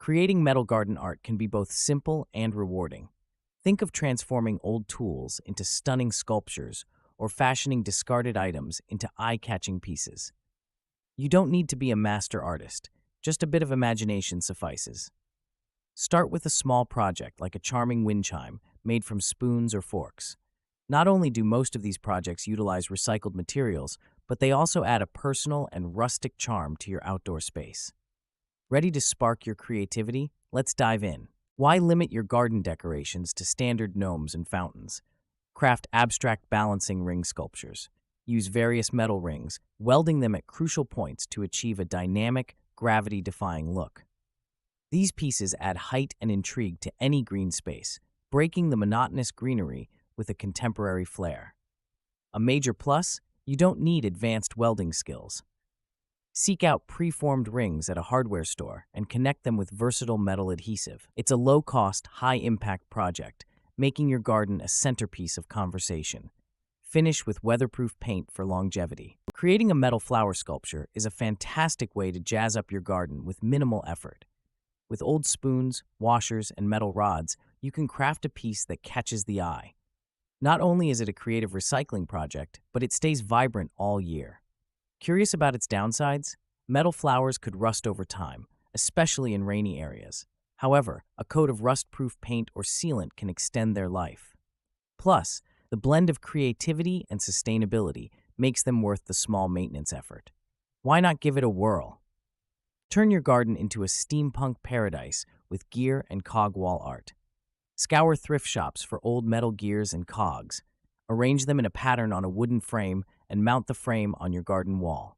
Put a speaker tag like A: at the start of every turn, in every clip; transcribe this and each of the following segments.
A: Creating metal garden art can be both simple and rewarding. Think of transforming old tools into stunning sculptures or fashioning discarded items into eye-catching pieces. You don't need to be a master artist, just a bit of imagination suffices. Start with a small project like a charming wind chime made from spoons or forks. Not only do most of these projects utilize recycled materials, but they also add a personal and rustic charm to your outdoor space. Ready to spark your creativity? Let's dive in. Why limit your garden decorations to standard gnomes and fountains? Craft abstract balancing ring sculptures. Use various metal rings, welding them at crucial points to achieve a dynamic, gravity-defying look. These pieces add height and intrigue to any green space, breaking the monotonous greenery with a contemporary flair. A major plus, you don't need advanced welding skills. Seek out preformed rings at a hardware store and connect them with versatile metal adhesive. It's a low-cost, high-impact project, making your garden a centerpiece of conversation. Finish with weatherproof paint for longevity. Creating a metal flower sculpture is a fantastic way to jazz up your garden with minimal effort. With old spoons, washers, and metal rods, you can craft a piece that catches the eye. Not only is it a creative recycling project, but it stays vibrant all year. Curious about its downsides? Metal flowers could rust over time, especially in rainy areas. However, a coat of rust-proof paint or sealant can extend their life. Plus, the blend of creativity and sustainability makes them worth the small maintenance effort. Why not give it a whirl? Turn your garden into a steampunk paradise with gear and cog wall art. Scour thrift shops for old metal gears and cogs. Arrange them in a pattern on a wooden frame and mount the frame on your garden wall.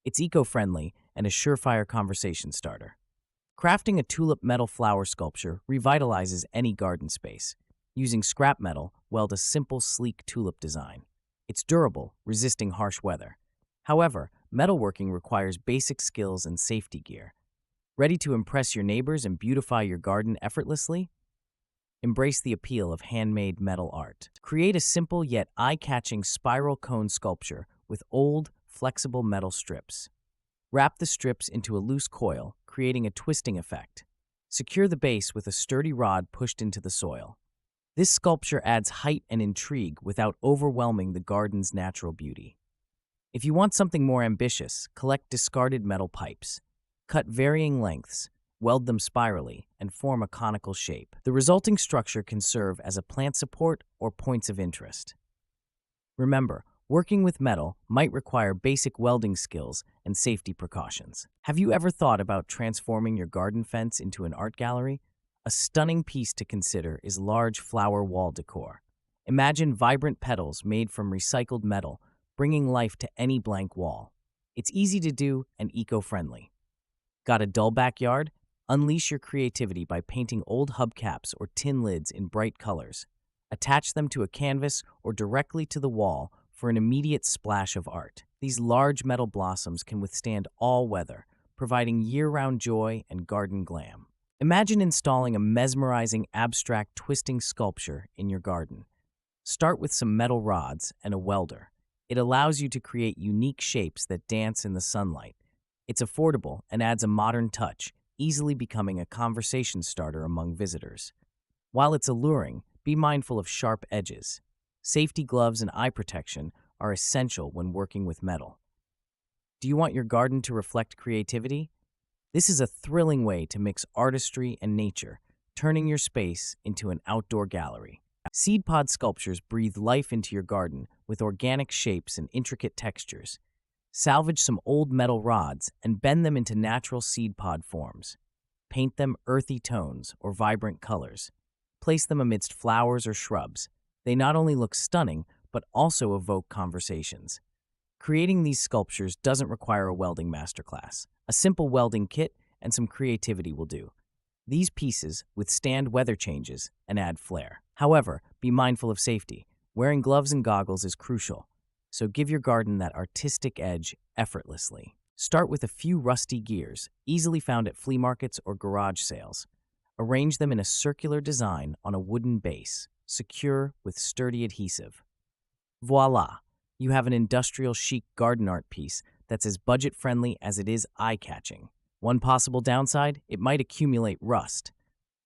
A: It's eco-friendly and a surefire conversation starter. Crafting a tulip metal flower sculpture revitalizes any garden space. Using scrap metal, weld a simple, sleek tulip design. It's durable, resisting harsh weather. However, metalworking requires basic skills and safety gear. Ready to impress your neighbors and beautify your garden effortlessly? Embrace the appeal of handmade metal art. Create a simple yet eye-catching spiral cone sculpture with old, flexible metal strips. Wrap the strips into a loose coil, creating a twisting effect. Secure the base with a sturdy rod pushed into the soil. This sculpture adds height and intrigue without overwhelming the garden's natural beauty. If you want something more ambitious, collect discarded metal pipes. Cut varying lengths, weld them spirally, and form a conical shape. The resulting structure can serve as a plant support or points of interest. Remember, working with metal might require basic welding skills and safety precautions. Have you ever thought about transforming your garden fence into an art gallery? A stunning piece to consider is large flower wall decor. Imagine vibrant petals made from recycled metal, bringing life to any blank wall. It's easy to do and eco-friendly. Got a dull backyard? Unleash your creativity by painting old hubcaps or tin lids in bright colors. Attach them to a canvas or directly to the wall for an immediate splash of art. These large metal blossoms can withstand all weather, providing year-round joy and garden glam. Imagine installing a mesmerizing abstract twisting sculpture in your garden. Start with some metal rods and a welder. It allows you to create unique shapes that dance in the sunlight. It's affordable and adds a modern touch, easily becoming a conversation starter among visitors. While it's alluring, be mindful of sharp edges. Safety gloves and eye protection are essential when working with metal. Do you want your garden to reflect creativity? This is a thrilling way to mix artistry and nature, turning your space into an outdoor gallery. Seed pod sculptures breathe life into your garden with organic shapes and intricate textures. Salvage some old metal rods and bend them into natural seed pod forms. Paint them earthy tones or vibrant colors. Place them amidst flowers or shrubs. They not only look stunning, but also evoke conversations. Creating these sculptures doesn't require a welding masterclass. A simple welding kit and some creativity will do. These pieces withstand weather changes and add flair. However, be mindful of safety. Wearing gloves and goggles is crucial, so give your garden that artistic edge effortlessly. Start with a few rusty gears, easily found at flea markets or garage sales. Arrange them in a circular design on a wooden base, secure with sturdy adhesive. Voila! You have an industrial chic garden art piece that's as budget-friendly as it is eye-catching. One possible downside, it might accumulate rust,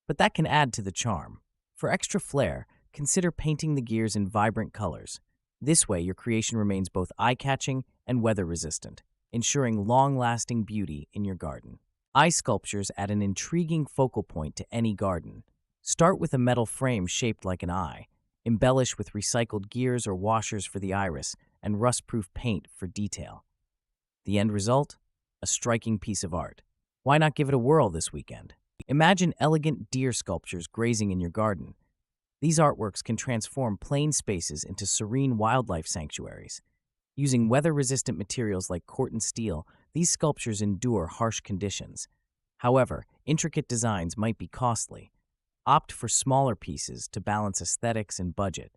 A: but that can add to the charm. For extra flair, consider painting the gears in vibrant colors. This way, your creation remains both eye-catching and weather-resistant, ensuring long-lasting beauty in your garden. Eye sculptures add an intriguing focal point to any garden. Start with a metal frame shaped like an eye, embellish with recycled gears or washers for the iris, and rust-proof paint for detail. The end result? A striking piece of art. Why not give it a whirl this weekend? Imagine elegant deer sculptures grazing in your garden. These artworks can transform plain spaces into serene wildlife sanctuaries. Using weather-resistant materials like corten steel, these sculptures endure harsh conditions. However, intricate designs might be costly. Opt for smaller pieces to balance aesthetics and budget.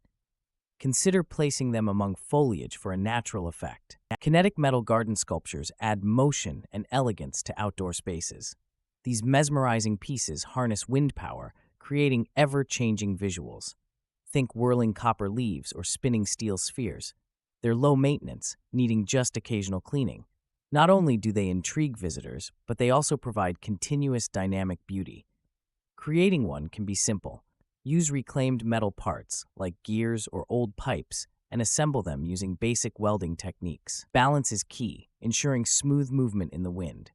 A: Consider placing them among foliage for a natural effect. Kinetic metal garden sculptures add motion and elegance to outdoor spaces. These mesmerizing pieces harness wind power, creating ever-changing visuals. Think whirling copper leaves or spinning steel spheres. They're low maintenance, needing just occasional cleaning. Not only do they intrigue visitors, but they also provide continuous dynamic beauty. Creating one can be simple. Use reclaimed metal parts, like gears or old pipes, and assemble them using basic welding techniques. Balance is key, ensuring smooth movement in the wind.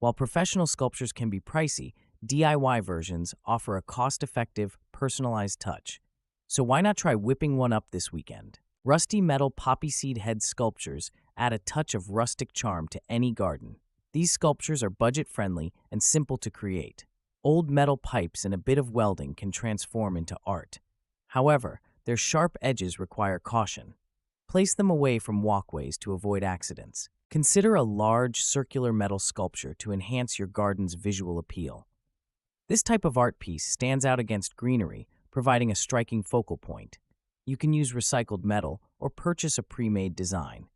A: While professional sculptures can be pricey, DIY versions offer a cost-effective, personalized touch. So why not try whipping one up this weekend? Rusty metal poppy seed head sculptures add a touch of rustic charm to any garden. These sculptures are budget-friendly and simple to create. Old metal pipes and a bit of welding can transform into art. However, their sharp edges require caution. Place them away from walkways to avoid accidents. Consider a large, circular metal sculpture to enhance your garden's visual appeal. This type of art piece stands out against greenery, providing a striking focal point. You can use recycled metal or purchase a pre-made design.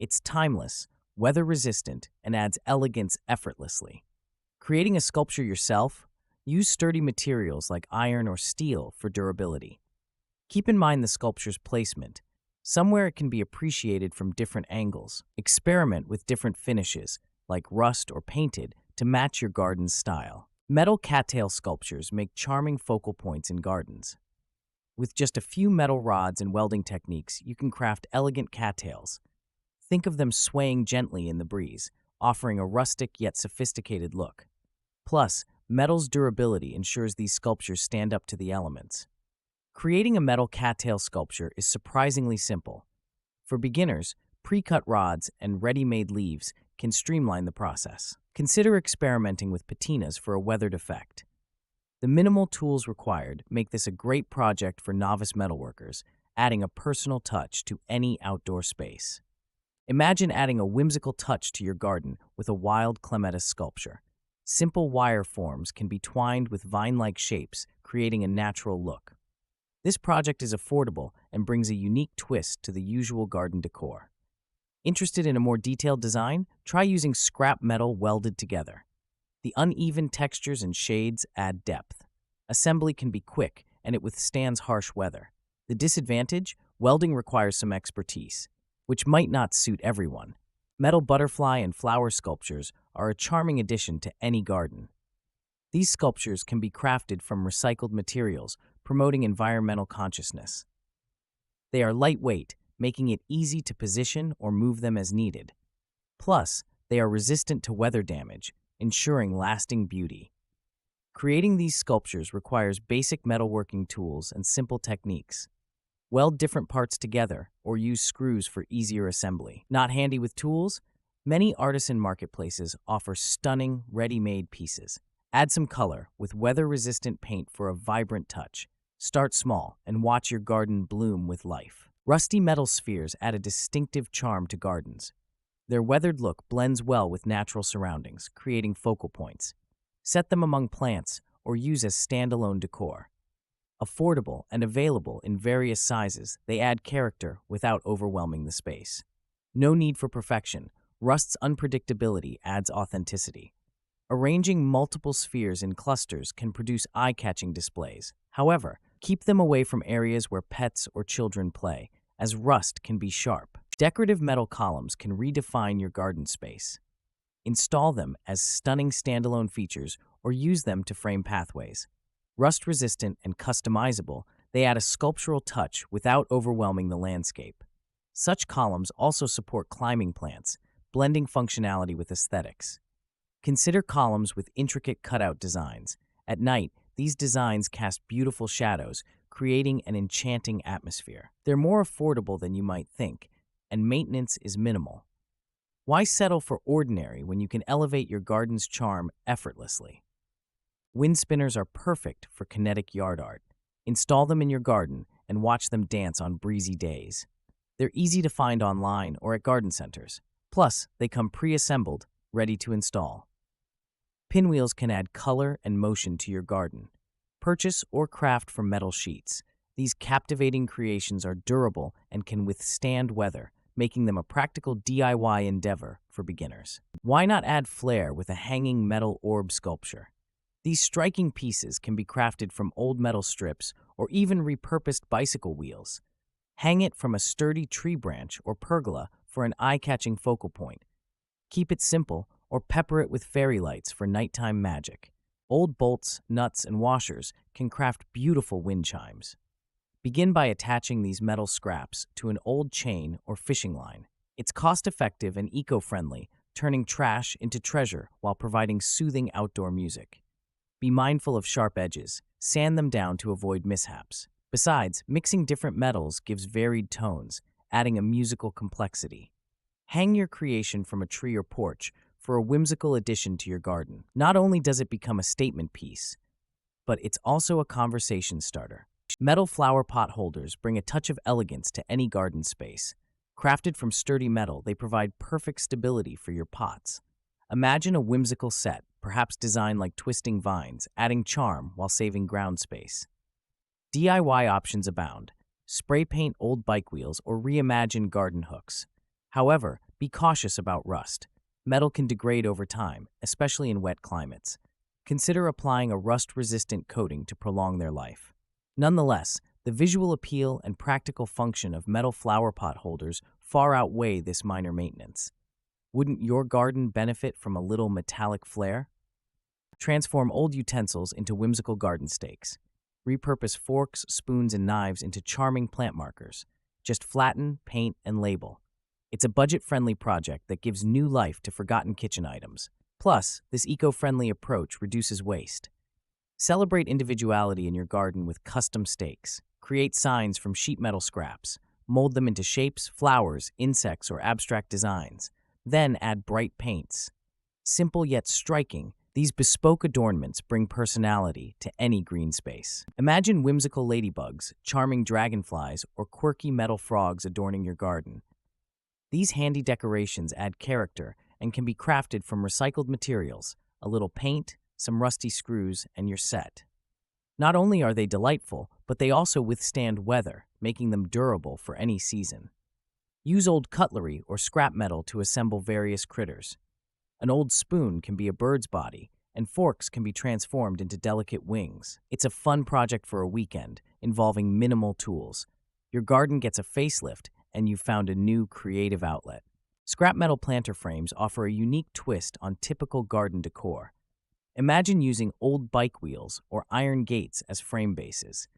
A: It's timeless, weather-resistant, and adds elegance effortlessly. Creating a sculpture yourself? Use sturdy materials like iron or steel for durability. Keep in mind the sculpture's placement. Somewhere it can be appreciated from different angles. Experiment with different finishes, like rust or painted, to match your garden's style. Metal cattail sculptures make charming focal points in gardens. With just a few metal rods and welding techniques, you can craft elegant cattails. Think of them swaying gently in the breeze, offering a rustic yet sophisticated look. Plus, metal's durability ensures these sculptures stand up to the elements. Creating a metal cattail sculpture is surprisingly simple. For beginners, pre-cut rods and ready-made leaves can streamline the process. Consider experimenting with patinas for a weathered effect. The minimal tools required make this a great project for novice metalworkers, adding a personal touch to any outdoor space. Imagine adding a whimsical touch to your garden with a wild clematis sculpture. Simple wire forms can be twined with vine-like shapes, creating a natural look. This project is affordable and brings a unique twist to the usual garden decor. Interested in a more detailed design? Try using scrap metal welded together. The uneven textures and shades add depth. Assembly can be quick, and it withstands harsh weather. The disadvantage? Welding requires some expertise, which might not suit everyone. Metal butterfly and flower sculptures are a charming addition to any garden. These sculptures can be crafted from recycled materials, promoting environmental consciousness. They are lightweight, making it easy to position or move them as needed. Plus, they are resistant to weather damage, ensuring lasting beauty. Creating these sculptures requires basic metalworking tools and simple techniques. Weld different parts together or use screws for easier assembly. Not handy with tools? Many artisan marketplaces offer stunning, ready-made pieces. Add some color with weather-resistant paint for a vibrant touch. Start small and watch your garden bloom with life. Rusty metal spheres add a distinctive charm to gardens. Their weathered look blends well with natural surroundings, creating focal points. Set them among plants or use as standalone decor. Affordable and available in various sizes, they add character without overwhelming the space. No need for perfection. Rust's unpredictability adds authenticity. Arranging multiple spheres in clusters can produce eye-catching displays. However, keep them away from areas where pets or children play, as rust can be sharp. Decorative metal columns can redefine your garden space. Install them as stunning standalone features or use them to frame pathways. Rust-resistant and customizable, they add a sculptural touch without overwhelming the landscape. Such columns also support climbing plants, blending functionality with aesthetics. Consider columns with intricate cutout designs. At night, these designs cast beautiful shadows, creating an enchanting atmosphere. They're more affordable than you might think, and maintenance is minimal. Why settle for ordinary when you can elevate your garden's charm effortlessly? Wind spinners are perfect for kinetic yard art. Install them in your garden and watch them dance on breezy days. They're easy to find online or at garden centers. Plus, they come pre-assembled, ready to install. Pinwheels can add color and motion to your garden. Purchase or craft from metal sheets. These captivating creations are durable and can withstand weather, making them a practical DIY endeavor for beginners. Why not add flair with a hanging metal orb sculpture? These striking pieces can be crafted from old metal strips or even repurposed bicycle wheels. Hang it from a sturdy tree branch or pergola for an eye-catching focal point. Keep it simple or pepper it with fairy lights for nighttime magic. Old bolts, nuts, and washers can craft beautiful wind chimes. Begin by attaching these metal scraps to an old chain or fishing line. It's cost-effective and eco-friendly, turning trash into treasure while providing soothing outdoor music. Be mindful of sharp edges. Sand them down to avoid mishaps. Besides, mixing different metals gives varied tones, adding a musical complexity. Hang your creation from a tree or porch for a whimsical addition to your garden. Not only does it become a statement piece, but it's also a conversation starter. Metal flower pot holders bring a touch of elegance to any garden space. Crafted from sturdy metal, they provide perfect stability for your pots. Imagine a whimsical set, perhaps designed like twisting vines, adding charm while saving ground space. DIY options abound. Spray paint old bike wheels or reimagine garden hooks. However, be cautious about rust. Metal can degrade over time, especially in wet climates. Consider applying a rust-resistant coating to prolong their life. Nonetheless, the visual appeal and practical function of metal flower pot holders far outweigh this minor maintenance. Wouldn't your garden benefit from a little metallic flair? Transform old utensils into whimsical garden stakes. Repurpose forks, spoons, and knives into charming plant markers. Just flatten, paint, and label. It's a budget-friendly project that gives new life to forgotten kitchen items. Plus, this eco-friendly approach reduces waste. Celebrate individuality in your garden with custom stakes. Create signs from sheet metal scraps. Mold them into shapes, flowers, insects, or abstract designs. Then add bright paints. Simple yet striking, these bespoke adornments bring personality to any green space. Imagine whimsical ladybugs, charming dragonflies, or quirky metal frogs adorning your garden. These handy decorations add character and can be crafted from recycled materials, a little paint, some rusty screws, and you're set. Not only are they delightful, but they also withstand weather, making them durable for any season. Use old cutlery or scrap metal to assemble various critters. An old spoon can be a bird's body, and forks can be transformed into delicate wings. It's a fun project for a weekend, involving minimal tools. Your garden gets a facelift, and you've found a new creative outlet. Scrap metal planter frames offer a unique twist on typical garden decor. Imagine using old bike wheels or iron gates as frame bases.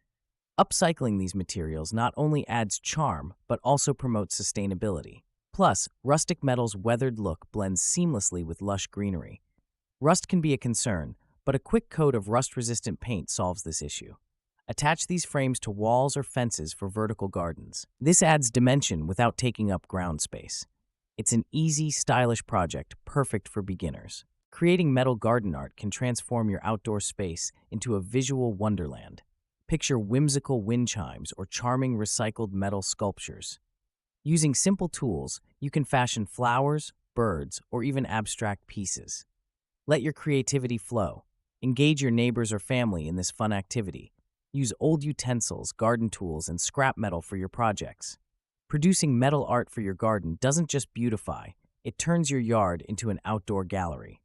A: Upcycling these materials not only adds charm, but also promotes sustainability. Plus, rustic metal's weathered look blends seamlessly with lush greenery. Rust can be a concern, but a quick coat of rust-resistant paint solves this issue. Attach these frames to walls or fences for vertical gardens. This adds dimension without taking up ground space. It's an easy, stylish project perfect for beginners. Creating metal garden art can transform your outdoor space into a visual wonderland. Picture whimsical wind chimes or charming recycled metal sculptures. Using simple tools, you can fashion flowers, birds, or even abstract pieces. Let your creativity flow. Engage your neighbors or family in this fun activity. Use old utensils, garden tools, and scrap metal for your projects. Producing metal art for your garden doesn't just beautify, it turns your yard into an outdoor gallery.